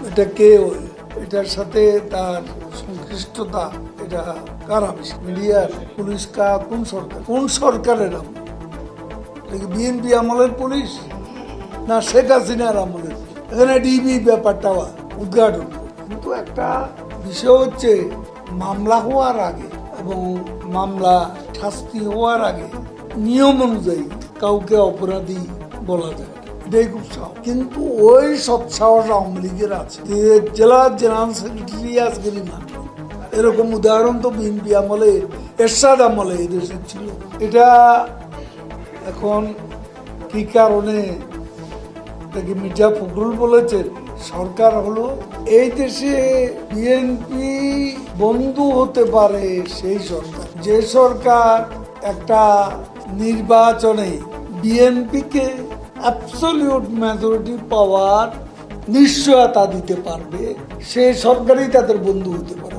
এটা কে, এটার সাথে তার সংশ্লিষ্টতা এটা কারা? মিডিয়ার, পুলিশ, কোন সরকারের আমল? বিএনপি আমলের পুলিশ না শেখ হাসিনার আমলের? এখানে ডিবি ব্যাপারটা উদ্ঘাটন। কিন্তু একটা বিষয় হচ্ছে, মামলা হওয়ার আগে এবং মামলা শাস্তি হওয়ার আগে নিয়ম অনুযায়ী কাউকে অপরাধী বলা যায়, এটাই খুব সাহস। কিন্তু ওই সব সাহস আওয়ামী লীগের আছে। জেলার জেনারেল সেক্রেটারি আজকেরই মাত্র এরকম উদাহরণ তো বিএনপি আমলে, এরশাদ আমলে এদেশে ছিল। এটা এখন কি কারণে মির্জা ফখরুল বলেছেন সরকার হলো এই দেশে বিএনপি বন্ধু হতে পারে সেই সরকার, যে সরকার একটা নির্বাচনে বিএনপিকে অ্যাবসলিউট মেজরিটি পাওয়ার নিশ্চয়তা দিতে পারবে, সেই সরকারই তাদের বন্ধু হতে পারে।